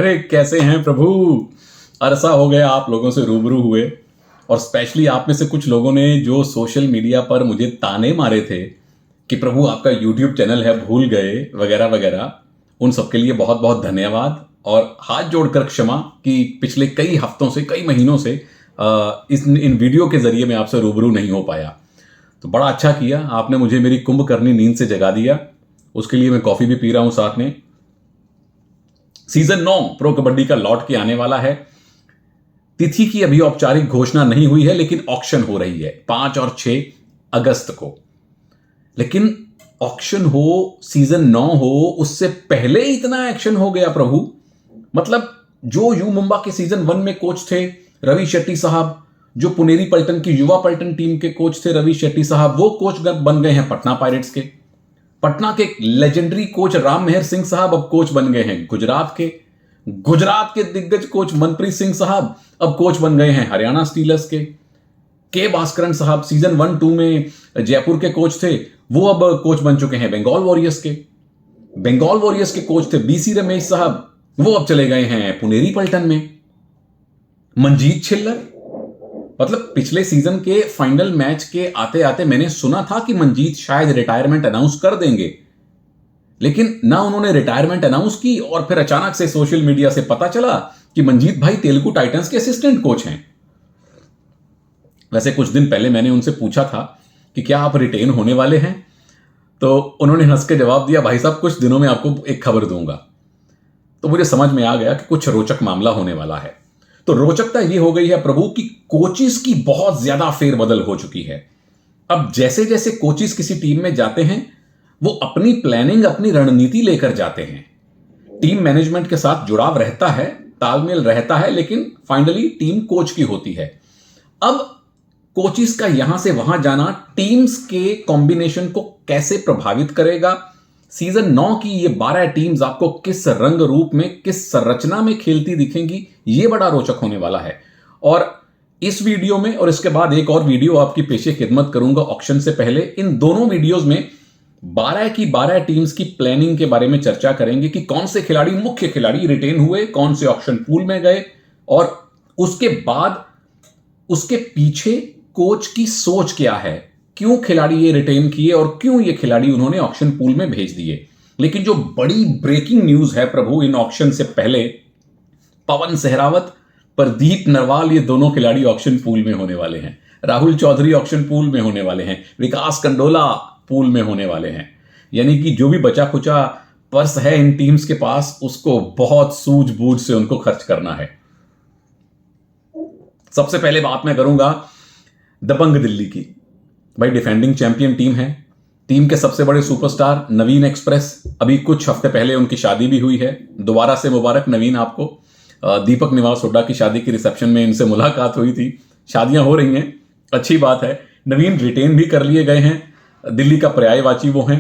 अरे कैसे हैं प्रभु। अरसा हो गया आप लोगों से रूबरू हुए, और स्पेशली आप में से कुछ लोगों ने जो सोशल मीडिया पर मुझे ताने मारे थे कि प्रभु आपका यूट्यूब चैनल है भूल गए वगैरह वगैरह, उन सबके लिए बहुत बहुत धन्यवाद। और हाथ जोड़कर क्षमा कि पिछले कई हफ्तों से कई महीनों से इन वीडियो के जरिए मैं आपसे रूबरू नहीं हो पाया। तो बड़ा अच्छा किया आपने, मुझे मेरी कुंभकर्णी नींद से जगा दिया। उसके लिए मैं कॉफी भी पी रहा हूं साथ में। सीजन 9 प्रो कबड्डी का लौट के आने वाला है। तिथि की अभी औपचारिक घोषणा नहीं हुई है, लेकिन ऑक्शन हो रही है 5 और 6 अगस्त को। लेकिन ऑक्शन हो, सीजन 9 हो, उससे पहले इतना एक्शन हो गया प्रभु। मतलब जो यू मुंबा के सीजन 1 में कोच थे रवि शेट्टी साहब, जो पुनेरी पल्टन की युवा पल्टन टीम के कोच थे रवि शेट्टी साहब, वो कोच बन गए हैं पटना पायरेट्स के। पटना के लेजेंडरी कोच राम मेहर सिंह साहब अब कोच बन गए हैं गुजरात के। गुजरात के दिग्गज कोच मनप्रीत सिंह साहब अब कोच बन गए हैं हरियाणा स्टीलर्स के भास्करन साहब सीजन 1-2 में जयपुर के कोच थे, वो अब कोच बन चुके हैं बंगाल वॉरियर्स के। बंगाल वॉरियर्स के कोच थे बीसी रमेश साहब, वो अब चले गए हैं पुनेरी पल्टन में। मंजीत छिल्लर, मतलब पिछले सीजन के फाइनल मैच के आते आते मैंने सुना था कि मंजीत शायद रिटायरमेंट अनाउंस कर देंगे, लेकिन ना उन्होंने रिटायरमेंट अनाउंस की और फिर अचानक से सोशल मीडिया से पता चला कि मंजीत भाई तेलुगु टाइटंस के असिस्टेंट कोच हैं। वैसे कुछ दिन पहले मैंने उनसे पूछा था कि क्या आप रिटेन होने वाले हैं, तो उन्होंने हंस के जवाब दिया, भाई साहब कुछ दिनों में आपको एक खबर दूंगा। तो मुझे समझ में आ गया कि कुछ रोचक मामला होने वाला है। तो रोचकता यह हो गई है प्रभु कि कोचिस की बहुत ज्यादा फेरबदल हो चुकी है। अब जैसे जैसे कोचिस किसी टीम में जाते हैं, वो अपनी प्लानिंग, अपनी रणनीति लेकर जाते हैं। टीम मैनेजमेंट के साथ जुड़ाव रहता है, तालमेल रहता है, लेकिन फाइनली टीम कोच की होती है। अब कोचिस का यहां से वहां जाना टीम्स के कॉम्बिनेशन को कैसे प्रभावित करेगा, सीजन 9 की ये 12 टीम्स आपको किस रंग रूप में, किस संरचना में खेलती दिखेंगी, ये बड़ा रोचक होने वाला है। और इस वीडियो में और इसके बाद एक और वीडियो आपकी पेशे खिदमत करूंगा ऑक्शन से पहले। इन दोनों वीडियोस में 12 की 12 टीम्स की प्लानिंग के बारे में चर्चा करेंगे कि कौन से खिलाड़ी, मुख्य खिलाड़ी रिटेन हुए, कौन से ऑक्शन पूल में गए, और उसके बाद उसके पीछे कोच की सोच क्या है, क्यों खिलाड़ी ये रिटेन किए और क्यों ये खिलाड़ी उन्होंने ऑक्शन पूल में भेज दिए। लेकिन जो बड़ी ब्रेकिंग न्यूज है प्रभु इन ऑक्शन से पहले, पवन सहरावत, प्रदीप नरवाल, ये दोनों खिलाड़ी ऑक्शन पूल में होने वाले हैं। राहुल चौधरी ऑक्शन पूल में होने वाले हैं। विकास कंडोला पूल में होने वाले हैं। यानी कि जो भी बचा खुचा पर्स है इन टीम्स के पास, उसको बहुत सूझबूझ से उनको खर्च करना है। सबसे पहले बात मैं करूंगा दबंग दिल्ली की। भाई डिफेंडिंग चैंपियन टीम है। टीम के सबसे बड़े सुपरस्टार नवीन एक्सप्रेस, अभी कुछ हफ्ते पहले उनकी शादी भी हुई है। दोबारा से मुबारक नवीन आपको। दीपक निवास हुड्डा की शादी की रिसेप्शन में इनसे मुलाकात हुई थी। शादियां हो रही हैं, अच्छी बात है। नवीन रिटेन भी कर लिए गए हैं, दिल्ली का पर्यायवाची वो हैं।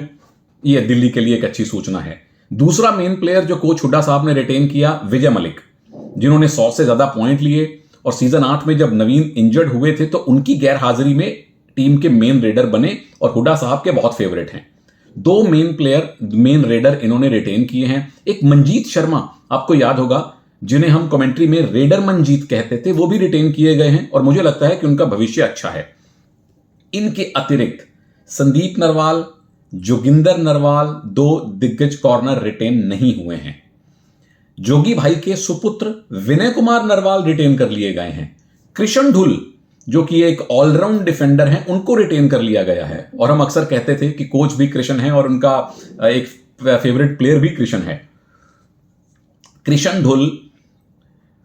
ये दिल्ली के लिए एक अच्छी सूचना है। दूसरा मेन प्लेयर जो कोच हुड्डा साहब ने रिटेन किया, विजय मलिक, जिन्होंने 100 से ज्यादा पॉइंट लिए, और सीजन 8 में जब नवीन इंजर्ड हुए थे तो उनकी गैर हाजिरी में टीम के मेन रेडर बने और हुड्डा साहब के बहुत फेवरेट हैं। 2 मेन प्लेयर, मेन रेडर इन्होंने रिटेन किए हैं। एक मंजीत शर्मा, आपको याद होगा, जिन्हें हम कमेंट्री में रेडर मंजीत कहते थे, वो भी रिटेन किए गए हैं और मुझे लगता है कि उनका भविष्य अच्छा है। इनके अतिरिक्त संदीप नरवाल, जोगिंदर नरवाल, 2 दिग्गज कॉर्नर रिटेन नहीं हुए हैं। जोगी भाई के सुपुत्र विनय कुमार नरवाल रिटेन कर लिए गए हैं। कृष्ण ढुल, जो कि एक ऑलराउंड डिफेंडर हैं, उनको रिटेन कर लिया गया है। और हम अक्सर कहते थे कि कोच भी कृष्ण है और उनका एक फेवरेट प्लेयर भी कृष्ण है। कृष्ण ढुल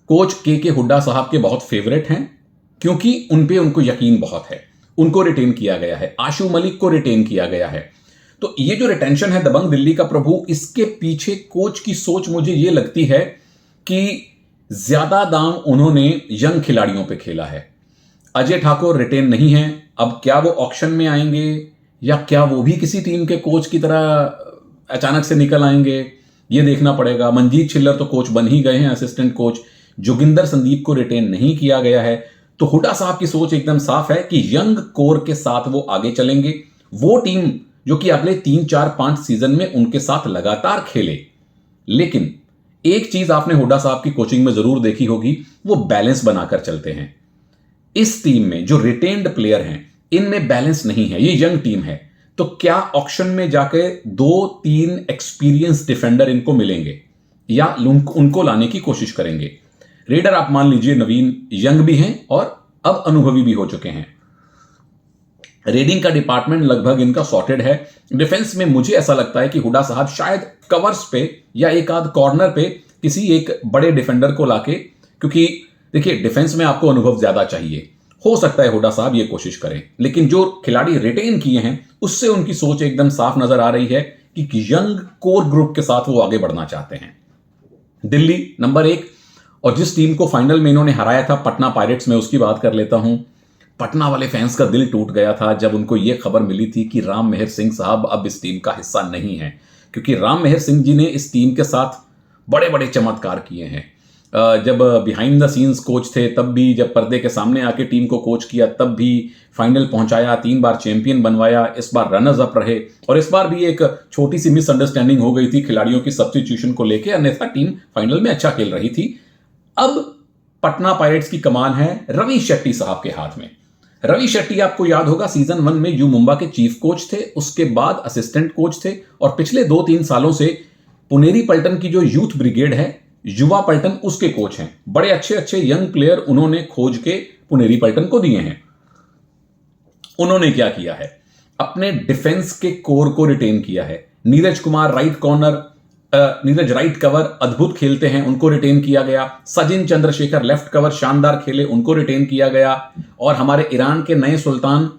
कोच के हुड्डा साहब के बहुत फेवरेट हैं, क्योंकि उनको यकीन बहुत है। उनको रिटेन किया गया है। आशु मलिक को रिटेन किया गया है। तो ये जो रिटेंशन है दबंग दिल्ली का प्रभु, इसके पीछे कोच की सोच मुझे ये लगती है कि ज्यादा दाम उन्होंने यंग खिलाड़ियों पे खेला है। अजय ठाकुर रिटेन नहीं है। अब क्या वो ऑक्शन में आएंगे या क्या वो भी किसी टीम के कोच की तरह अचानक से निकल आएंगे, ये देखना पड़ेगा। मंजीत छिल्लर तो कोच बन ही गए हैं, असिस्टेंट कोच। जोगिंदर संदीप को रिटेन नहीं किया गया है। तो हुड्डा साहब की सोच एकदम साफ है कि यंग कोर के साथ वो आगे चलेंगे। वो टीम जो कि अगले 3, 4, 5 सीजन में उनके साथ लगातार खेले, लेकिन एक चीज आपने हुड्डा साहब की कोचिंग में जरूर देखी होगी, वो बैलेंस बनाकर चलते हैं। इस टीम में जो रिटेन्ड प्लेयर हैं, इनमें बैलेंस नहीं है, ये यंग टीम है। तो क्या ऑक्शन में जाके 2-3 एक्सपीरियंस डिफेंडर इनको मिलेंगे या उनको लाने की कोशिश करेंगे? रेडर आप मान लीजिए नवीन यंग भी हैं और अब अनुभवी भी हो चुके हैं। रेडिंग का डिपार्टमेंट लगभग इनका सॉर्टेड है। डिफेंस में मुझे ऐसा लगता है कि हुड्डा साहब शायद कवर्स पे या एक आध कॉर्नर पे किसी एक बड़े डिफेंडर को लाके, क्योंकि देखिए डिफेंस में आपको अनुभव ज्यादा चाहिए, हो सकता है हुड्डा साहब ये कोशिश करें। लेकिन जो खिलाड़ी रिटेन किए हैं उससे उनकी सोच एकदम साफ नजर आ रही है कि यंग कोर ग्रुप के साथ वो आगे बढ़ना चाहते हैं। दिल्ली नंबर 1, और जिस टीम को फाइनल में इन्होंने हराया था पटना पायरेट्स में, उसकी बात कर लेता हूं। पटना वाले फैंस का दिल टूट गया था जब उनको यह खबर मिली थी कि राम मेहर सिंह साहब अब इस टीम का हिस्सा नहीं है, क्योंकि राम मेहर सिंह जी ने इस टीम के साथ बड़े बड़े चमत्कार किए हैं। जब बिहाइंड द सीन्स कोच थे तब भी, जब पर्दे के सामने आके टीम को कोच किया तब भी, फाइनल पहुंचाया, 3 बार चैंपियन बनवाया, इस बार रनर्स अप रहे, और इस बार भी एक छोटी सी मिसअंडरस्टैंडिंग हो गई थी खिलाड़ियों की सब्स्टिट्यूशन को लेकर, अन्यथा टीम फाइनल में अच्छा खेल रही थी। अब पटना पायरेट्स की कमान है रवि शेट्टी साहब के हाथ में। रवि शेट्टी आपको याद होगा सीजन 1 में यू मुंबा के चीफ कोच थे, उसके बाद असिस्टेंट कोच थे, और पिछले 2-3 सालों से पुनेरी पल्टन की जो यूथ ब्रिगेड है, युवा पल्टन, उसके कोच हैं। बड़े अच्छे अच्छे यंग प्लेयर उन्होंने खोज के पुनेरी पल्टन को दिए हैं। उन्होंने क्या किया है, अपने डिफेंस के कोर को रिटेन किया है। Neeraj Kumar right corner, Neeraj right cover अद्भुत खेलते हैं, उनको रिटेन किया गया। सचिन चंद्रशेखर लेफ्ट कवर शानदार खेले, उनको रिटेन किया गया। और हमारे ईरान के नए सुल्तान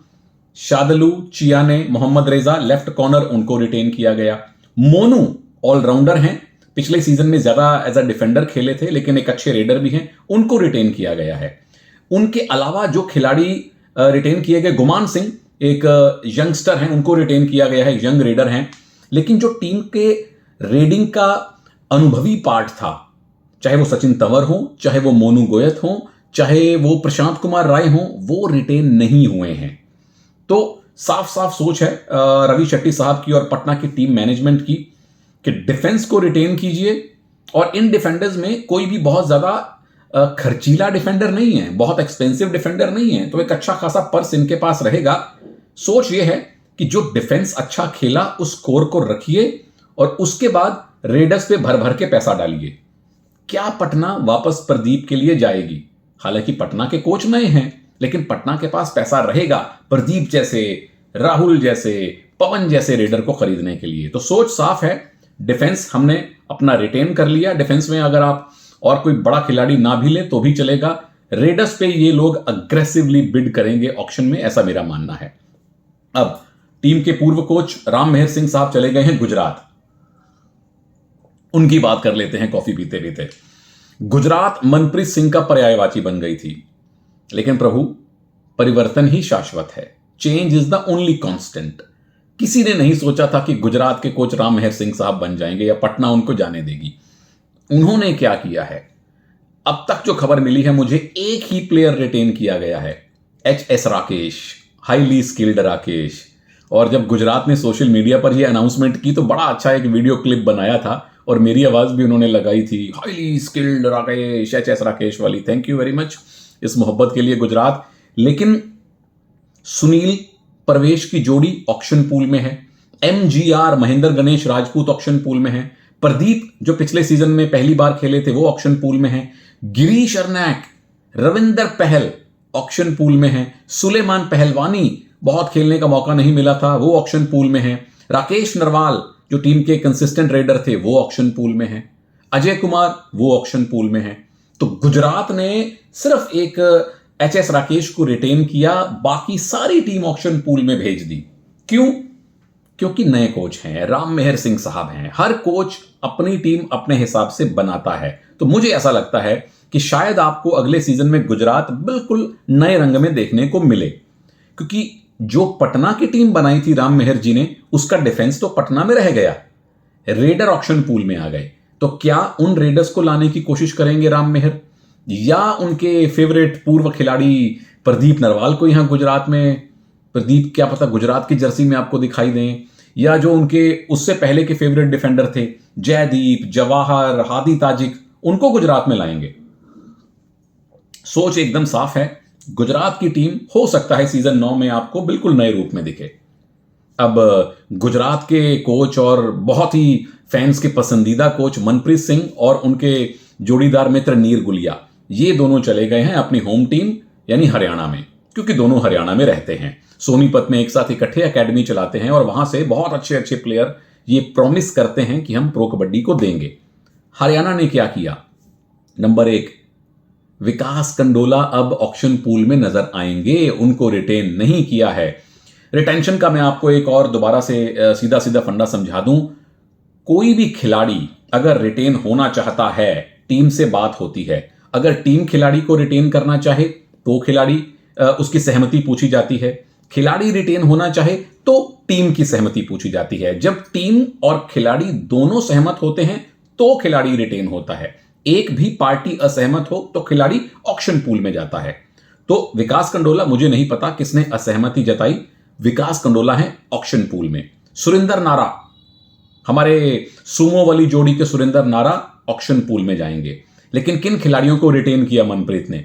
शादलू चियाने मोहम्मद रेजा लेफ्ट कॉर्नर, उनको रिटेन किया गया। मोनू ऑलराउंडर हैं, पिछले सीजन में ज्यादा एज अ डिफेंडर खेले थे लेकिन एक अच्छे रेडर भी हैं, उनको रिटेन किया गया है। उनके अलावा जो खिलाड़ी रिटेन किए गए, गुमान सिंह एक यंगस्टर हैं, उनको रिटेन किया गया है, यंग रेडर हैं। लेकिन जो टीम के रेडिंग का अनुभवी पार्ट था, चाहे वो सचिन तंवर हो, चाहे वो मोनू गोयत हो, चाहे वो प्रशांत कुमार राय हो, वो रिटेन नहीं हुए हैं। तो साफ साफ सोच है रवि शेट्टी साहब की और पटना की टीम मैनेजमेंट की कि डिफेंस को रिटेन कीजिए, और इन डिफेंडर्स में कोई भी बहुत ज्यादा खर्चीला डिफेंडर नहीं है, बहुत एक्सपेंसिव डिफेंडर नहीं है, तो एक अच्छा खासा पर्स इनके पास रहेगा। सोच ये है कि जो डिफेंस अच्छा खेला उस कोर को रखिए और उसके बाद रेडर्स पे भर भर के पैसा डालिए। क्या पटना वापस प्रदीप के लिए जाएगी? हालांकि पटना के कोच नए हैं, लेकिन पटना के पास पैसा रहेगा प्रदीप जैसे, राहुल जैसे, पवन जैसे रेडर को खरीदने के लिए। तो सोच साफ है, डिफेंस हमने अपना रिटेन कर लिया। डिफेंस में अगर आप और कोई बड़ा खिलाड़ी ना भी ले तो भी चलेगा। रेडर्स पे ये लोग अग्रेसिवली बिड करेंगे ऑक्शन में, ऐसा मेरा मानना है। अब टीम के पूर्व कोच राम मेहर सिंह साहब चले गए हैं गुजरात, उनकी बात कर लेते हैं कॉफी पीते पीते। गुजरात मनप्रीत सिंह का पर्यायवाची बन गई थी, लेकिन प्रभु परिवर्तन ही शाश्वत है, change is the only constant. किसी ने नहीं सोचा था कि गुजरात के कोच राम मेहर सिंह साहब बन जाएंगे या पटना उनको जाने देगी। उन्होंने क्या किया है, अब तक जो खबर मिली है मुझे, एक ही प्लेयर रिटेन किया गया है, HS Rakesh, highly skilled Rakesh. और जब गुजरात ने सोशल मीडिया पर यह अनाउंसमेंट की तो बड़ा अच्छा एक वीडियो क्लिप बनाया था और मेरी आवाज भी उन्होंने लगाई थी, highly skilled Rakesh, HS Rakesh वाली। थैंक यू वेरी मच इस मोहब्बत के लिए गुजरात। लेकिन सुनील प्रवेश की जोड़ी ऑक्शन पूल में है, MGR Mahendra Ganesh Rajput auction pool में है, प्रदीप जो पिछले सीजन में पहली बार खेले थे वो ऑक्शन पूल में है, गिरीश अर्नैक, रविंदर पहल ऑक्शन पूल में है, सुलेमान पहलवानी बहुत खेलने का मौका नहीं मिला था वो ऑक्शन पूल में है, राकेश नरवाल जो टीम के कंसिस्टेंट रेडर थे वो ऑक्शन पूल में है, अजय कुमार वो ऑक्शन पूल में है। तो गुजरात ने सिर्फ एक HS राकेश को रिटेन किया, बाकी सारी टीम ऑक्शन पूल में भेज दी। क्यों? क्योंकि नए कोच हैं, राम मेहर सिंह साहब हैं। हर कोच अपनी टीम अपने हिसाब से बनाता है। तो मुझे ऐसा लगता है कि शायद आपको अगले सीजन में गुजरात बिल्कुल नए रंग में देखने को मिले, क्योंकि जो पटना की टीम बनाई थी राम मेहर जी ने, उसका डिफेंस तो पटना में रह गया, रेडर ऑक्शन पूल में आ गए। तो क्या उन रेडर्स को लाने की कोशिश करेंगे राम मेहर, या उनके फेवरेट पूर्व खिलाड़ी प्रदीप नरवाल को यहां गुजरात में, प्रदीप क्या पता गुजरात की जर्सी में आपको दिखाई दें, या जो उनके उससे पहले के फेवरेट डिफेंडर थे जयदीप, जवाहर, हादी ताजिक, उनको गुजरात में लाएंगे। सोच एकदम साफ है। गुजरात की टीम हो सकता है सीजन 9 में आपको बिल्कुल नए रूप में दिखे। अब गुजरात के कोच और बहुत ही फैंस के पसंदीदा कोच मनप्रीत सिंह और उनके जोड़ीदार मित्र नीर गुलिया, ये दोनों चले गए हैं अपनी होम टीम यानी हरियाणा में, क्योंकि दोनों हरियाणा में रहते हैं। सोनीपत में एक साथ इकट्ठे एकेडमी चलाते हैं और वहां से बहुत अच्छे अच्छे प्लेयर ये प्रॉमिस करते हैं कि हम प्रो कबड्डी को देंगे। हरियाणा ने क्या किया? नंबर 1, विकास कंडोला अब ऑक्शन पूल में नजर आएंगे, उनको रिटेन नहीं किया है। रिटेंशन का मैं आपको एक और दोबारा से सीधा सीधा फंडा समझा दूं। कोई भी खिलाड़ी अगर रिटेन होना चाहता है, टीम से बात होती है। अगर टीम खिलाड़ी को रिटेन करना चाहे तो खिलाड़ी उसकी सहमति पूछी जाती है। खिलाड़ी रिटेन होना चाहे तो टीम की सहमति पूछी जाती है। जब टीम और खिलाड़ी दोनों सहमत होते हैं तो खिलाड़ी रिटेन होता है। एक भी पार्टी असहमत हो तो खिलाड़ी ऑक्शन पूल में जाता है। तो विकास कंडोला, मुझे नहीं पता किसने असहमति जताई, विकास कंडोला है ऑक्शन पूल में। सुरेंद्र नारा, हमारे सुमो वाली जोड़ी के सुरेंद्र नारा ऑक्शन पूल में जाएंगे। लेकिन किन खिलाड़ियों को रिटेन किया मनप्रीत ने?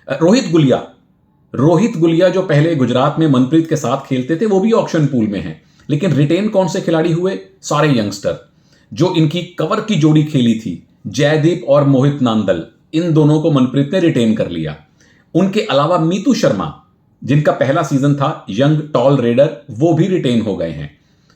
रोहित गुलिया जो पहले गुजरात में मनप्रीत के साथ खेलते थे वो भी ऑक्शन पूल में हैं। लेकिन रिटेन कौन से खिलाड़ी हुए? सारे यंगस्टर जो इनकी कवर की जोड़ी खेली थी, जयदीप और मोहित नांदल, इन दोनों को मनप्रीत ने रिटेन कर लिया। उनके अलावा मीतू शर्मा, जिनका पहला सीजन था यंग टॉल रेडर, वो भी रिटेन हो गए हैं।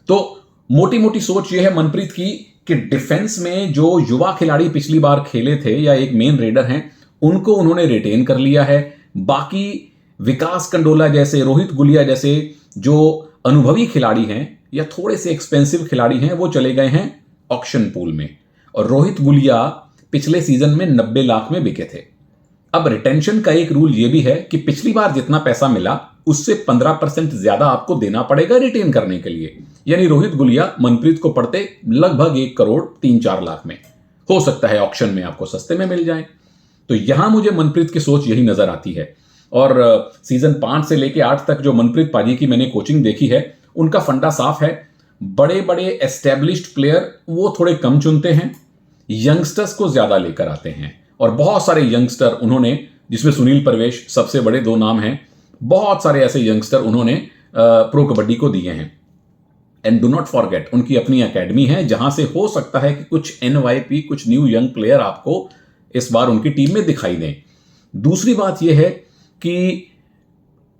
तो मोटी मोटी सोच ये है मनप्रीत की कि डिफेंस में जो युवा खिलाड़ी पिछली बार खेले थे या एक मेन रेडर हैं, उनको उन्होंने रिटेन कर लिया है। बाकी विकास कंडोला जैसे, रोहित गुलिया जैसे जो अनुभवी खिलाड़ी हैं या थोड़े से एक्सपेंसिव खिलाड़ी हैं, वो चले गए हैं ऑक्शन पूल में। और रोहित गुलिया पिछले सीजन में 90 लाख में बिके थे। अब रिटेंशन का एक रूल यह भी है कि पिछली बार जितना पैसा मिला उससे 15% ज्यादा आपको देना पड़ेगा रिटेन करने के लिए। यानी रोहित गुलिया मनप्रीत को पड़ते लगभग 1 करोड़ 3-4 लाख में। हो सकता है ऑक्शन में आपको सस्ते में मिल जाए। तो यहां मुझे मनप्रीत की सोच यही नजर आती है। और सीजन 5 से लेके 8 तक जो मनप्रीत पाजी की मैंने कोचिंग देखी है, उनका फंडा साफ है। बड़े बड़े एस्टेब्लिश्ड प्लेयर वो थोड़े कम चुनते हैं, यंगस्टर्स को ज्यादा लेकर आते हैं। और बहुत सारे यंगस्टर उन्होंने, जिसमें सुनील परवेश सबसे बड़े 2 नाम हैं, बहुत सारे ऐसे यंगस्टर उन्होंने प्रो कबड्डी को दिए हैं। एंड डू नॉट फॉरगेट, उनकी अपनी एकेडमी है जहां से हो सकता है कि कुछ NYP, कुछ न्यू यंग प्लेयर आपको इस बार उनकी टीम में दिखाई दें। दूसरी बात यह है कि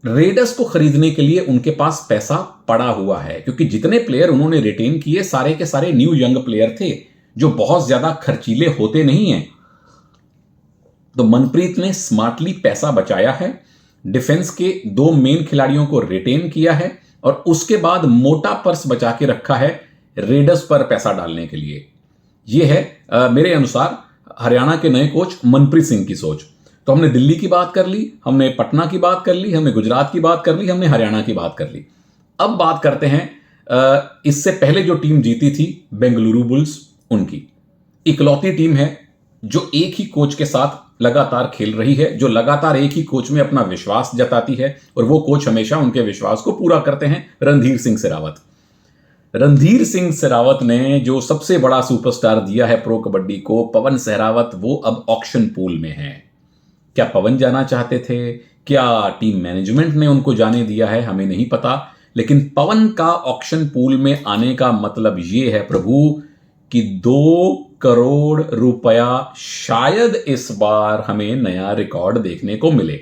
रेडर्स को खरीदने के लिए उनके पास पैसा पड़ा हुआ है, क्योंकि जितने प्लेयर उन्होंने रिटेन किए सारे के सारे न्यू यंग प्लेयर थे जो बहुत ज्यादा खर्चीले होते नहीं हैं। तो मनप्रीत ने स्मार्टली पैसा बचाया है, डिफेंस के 2 मेन खिलाड़ियों को रिटेन किया है और उसके बाद मोटा पर्स बचा के रखा है रेडर्स पर पैसा डालने के लिए। यह है मेरे अनुसार हरियाणा के नए कोच मनप्रीत सिंह की सोच। तो हमने दिल्ली की बात कर ली, हमने पटना की बात कर ली, हमने गुजरात की बात कर ली, हमने हरियाणा की बात कर ली। अब बात करते हैं इससे पहले जो टीम जीती थी बेंगलुरु बुल्स, उनकी। इकलौती टीम है जो एक ही कोच के साथ लगातार खेल रही है, जो लगातार एक ही कोच में अपना विश्वास जताती है और वो कोच हमेशा उनके विश्वास को पूरा करते हैं, रणधीर सिंह सिरावत। रणधीर सिंह सिरावत ने जो सबसे बड़ा सुपरस्टार दिया है प्रो कबड्डी को, पवन सहरावत, वो अब ऑक्शन पूल में है। क्या पवन जाना चाहते थे? क्या टीम मैनेजमेंट ने उनको जाने दिया है? हमें नहीं पता। लेकिन पवन का ऑक्शन पूल में आने का मतलब यह है प्रभु कि 2 करोड़ रुपया शायद इस बार हमें नया रिकॉर्ड देखने को मिले।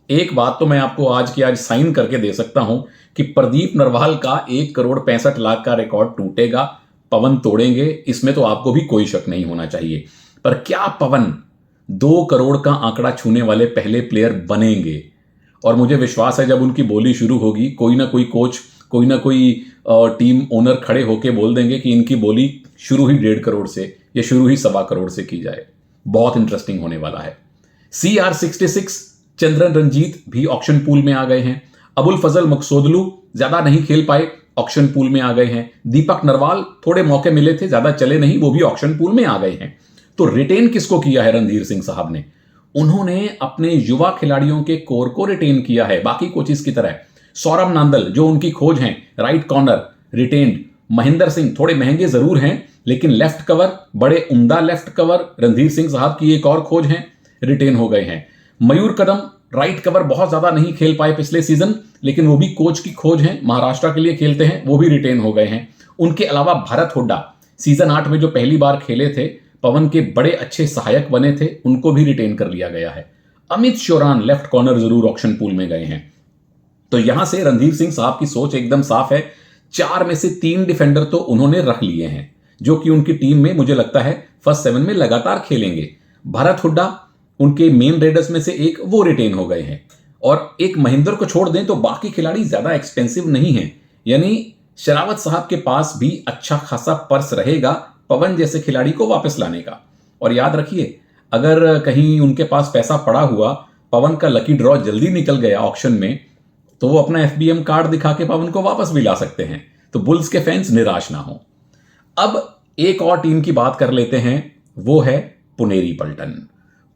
एक बात तो मैं आपको आज की आज साइन करके दे सकता हूं कि प्रदीप नरवाल का 1 करोड़ 65 लाख का रिकॉर्ड टूटेगा, पवन तोड़ेंगे, इसमें तो आपको भी कोई शक नहीं होना चाहिए। पर क्या पवन 2 करोड़ का आंकड़ा छूने वाले पहले प्लेयर बनेंगे? और मुझे विश्वास है जब उनकी बोली शुरू होगी, कोई ना कोई कोच, कोई ना कोई टीम ओनर खड़े होके बोल देंगे कि इनकी बोली शुरू ही 1.5 करोड़ से या शुरू ही 1.25 करोड़ से की जाए। बहुत इंटरेस्टिंग होने वाला है। CR66 चंद्रन रंजीत भी ऑक्शन पूल में आ गए हैं। अबुल फजल मकसूदलू ज्यादा नहीं खेल पाए, ऑक्शन पूल में आ गए हैं। दीपक नरवाल थोड़े मौके मिले थे, ज्यादा चले नहीं, वो भी ऑक्शन पूल में आ गए हैं। तो रिटेन किसको किया है रणधीर सिंह साहब ने? उन्होंने अपने युवा खिलाड़ियों के कोर को रिटेन किया है, बाकी कोचेस की तरह। सौरभ नांदल जो उनकी खोज हैं, right corner, retained. Mahendra Singh थोड़े महंगे जरूर हैं, लेकिन लेफ्ट कवर, बड़े उम्दा लेफ्ट कवर रणधीर सिंह साहब की एक और खोज है, रिटेन हो गए हैं। मयूर कदम राइट कवर बहुत ज्यादा नहीं खेल पाए पिछले सीजन, लेकिन वो भी कोच की खोज है, महाराष्ट्र के लिए खेलते हैं, वो भी रिटेन हो गए हैं। उनके अलावा भरत हुड्डा सीजन 8 में जो पहली बार खेले थे, पवन के बड़े अच्छे सहायक बने थे, उनको भी रिटेन कर लिया गया है। अमित शोरान लेफ्ट कॉर्नर जरूर ऑक्शन पूल में गए हैं। तो यहां से रणधीर सिंह साहब की सोच एकदम साफ है। 4 में से 3 डिफेंडर तो उन्होंने रख लिए हैं, जो कि उनकी टीम में मुझे लगता है फर्स्ट 7 में लगातार खेलेंगे। भरत हुड्डा उनके मेन रेडर्स में से एक, वो रिटेन हो गए हैं। और एक महेंद्र को छोड़ दें तो बाकी खिलाड़ी ज्यादा एक्सपेंसिव नहीं है, यानी शरावत साहब के पास भी अच्छा खासा पर्स रहेगा पवन जैसे खिलाड़ी को वापस लाने का। और याद रखिए, अगर कहीं उनके पास पैसा पड़ा हुआ, पवन का लकी ड्रॉ जल्दी निकल गया ऑक्शन में, तो वो अपना एफबीएम कार्ड दिखा के पवन को वापस भी ला सकते हैं। तो बुल्स के फैंस निराश ना हो। अब एक और टीम की बात कर लेते हैं, वो है पुनेरी पल्टन।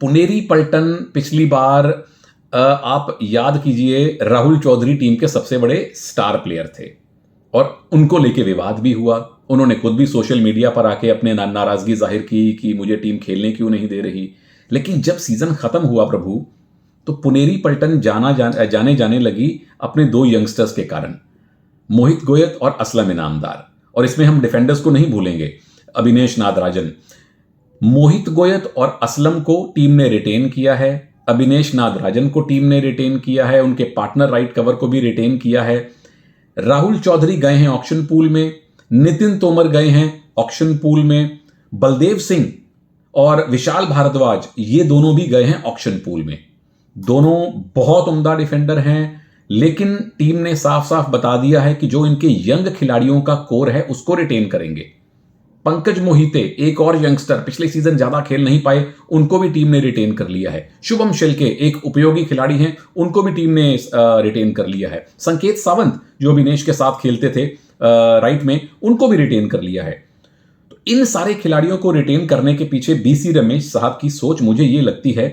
पुनेरी पल्टन पिछली बार आप याद कीजिए, राहुल चौधरी टीम के सबसे बड़े स्टार प्लेयर थे और उनको लेके विवाद भी हुआ। उन्होंने खुद भी सोशल मीडिया पर आके अपने नाराजगी जाहिर की कि मुझे टीम खेलने क्यों नहीं दे रही। लेकिन जब सीजन खत्म हुआ प्रभु, तो पुनेरी पल्टन जाने जाने लगी अपने 2 यंगस्टर्स के कारण, मोहित गोयत और असलम इनामदार। और इसमें हम डिफेंडर्स को नहीं भूलेंगे, अभिनेश नादराजन। मोहित गोयत और असलम को टीम ने रिटेन किया है, अभिनेश नादराजन को टीम ने रिटेन किया है, उनके पार्टनर राइट कवर को भी रिटेन किया है। राहुल चौधरी गए हैं ऑक्शन पूल में, नितिन तोमर गए हैं ऑक्शन पूल में, बलदेव सिंह और विशाल भारद्वाज ये दोनों भी गए हैं ऑक्शन पूल में। दोनों बहुत उम्दा डिफेंडर हैं, लेकिन टीम ने साफ साफ बता दिया है कि जो इनके यंग खिलाड़ियों का कोर है उसको रिटेन करेंगे। पंकज मोहिते एक और यंगस्टर, पिछले सीजन ज्यादा खेल नहीं पाए, उनको भी टीम ने रिटेन कर लिया है। शुभम शेल्के एक उपयोगी खिलाड़ी हैं, उनको भी टीम ने रिटेन कर लिया है। संकेत सावंत जो अभिनेश के साथ खेलते थे राइट में, उनको भी रिटेन कर लिया है। तो इन सारे खिलाड़ियों को रिटेन करने के पीछे बीसी रमेश साहब की सोच मुझे ये लगती है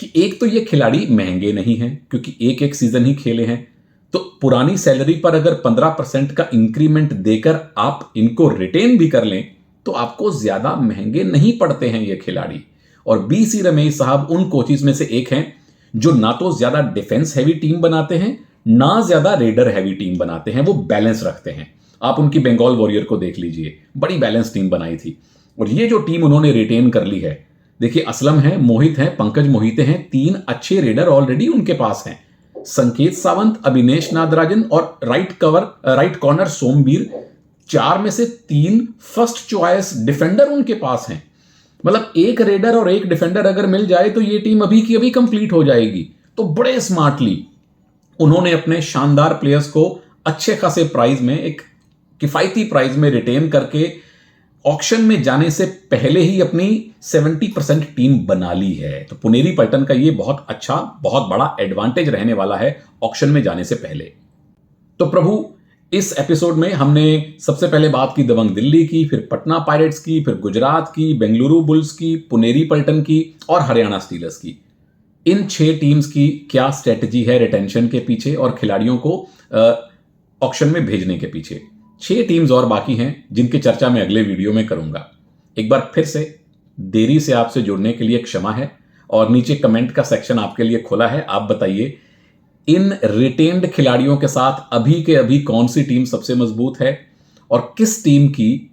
कि एक तो ये खिलाड़ी महंगे नहीं हैं, क्योंकि एक सीजन ही खेले हैं, तो पुरानी सैलरी पर अगर 15% का इंक्रीमेंट देकर आप इनको रिटेन भी कर लें तो आपको ज्यादा महंगे नहीं पड़ते हैं ये खिलाड़ी। और बीसी रमेश साहब उन कोचेस में से एक हैं जो ना तो ज्यादा डिफेंस हैवी टीम बनाते हैं, ना ज्यादा रेडर हैवी टीम बनाते हैं, वो बैलेंस रखते हैं। आप उनकी बंगाल वॉरियर को देख लीजिए, बड़ी बैलेंस टीम बनाई थी। और ये जो टीम उन्होंने रिटेन कर ली है, देखिए असलम है, मोहित है, पंकज मोहिते हैं, 3 अच्छे रेडर ऑलरेडी उनके पास हैं। संकेत सावंत, अभिनेश नादराजन और राइट कॉर्नर सोमवीर, 4 में से 3 फर्स्ट चॉइस डिफेंडर उनके पास हैं। मतलब एक रेडर और एक डिफेंडर अगर मिल जाए तो ये टीम अभी की अभी कंप्लीट हो जाएगी। तो बड़े स्मार्टली उन्होंने अपने शानदार प्लेयर्स को अच्छे खासे प्राइस में, एक किफायती प्राइस में रिटेन करके ऑक्शन में जाने से पहले ही अपनी 70% टीम बना ली है। तो पुनेरी पल्टन का ये बहुत अच्छा, बहुत बड़ा एडवांटेज रहने वाला है ऑक्शन में जाने से पहले। तो प्रभु, इस एपिसोड में हमने सबसे पहले बात की दबंग दिल्ली की, फिर पटना पायरेट्स की, फिर गुजरात की, बेंगलुरु बुल्स की, पुनेरी पल्टन की और हरियाणा स्टीलर्स की। इन 6 टीम्स की क्या स्ट्रेटजी है रिटेंशन के पीछे और खिलाड़ियों को ऑक्शन में भेजने के पीछे। 6 टीम्स और बाकी हैं जिनकी चर्चा मैं अगले वीडियो में करूंगा। एक बार फिर से देरी से आपसे जुड़ने के लिए क्षमा है, और नीचे कमेंट का सेक्शन आपके लिए खुला है। आप बताइए इन रिटेन्ड खिलाड़ियों के साथ अभी के अभी कौन सी टीम सबसे मजबूत है, और किस टीम की,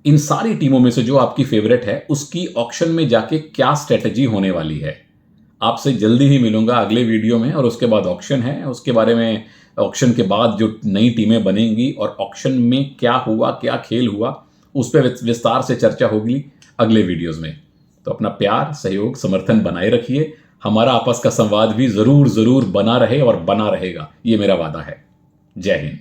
इन सारी टीमों में से जो आपकी फेवरेट है, उसकी ऑक्शन में जाके क्या स्ट्रेटजी होने वाली है। आपसे जल्दी ही मिलूंगा अगले वीडियो में, और उसके बाद ऑक्शन है, उसके बारे में, ऑक्शन के बाद जो नई टीमें बनेंगी और ऑक्शन में क्या हुआ, क्या खेल हुआ, उस पर विस्तार से चर्चा होगी अगले वीडियोस में। तो अपना प्यार, सहयोग, समर्थन बनाए रखिए। हमारा आपस का संवाद भी जरूर बना रहे और बना रहेगा, ये मेरा वादा है। जय हिंद।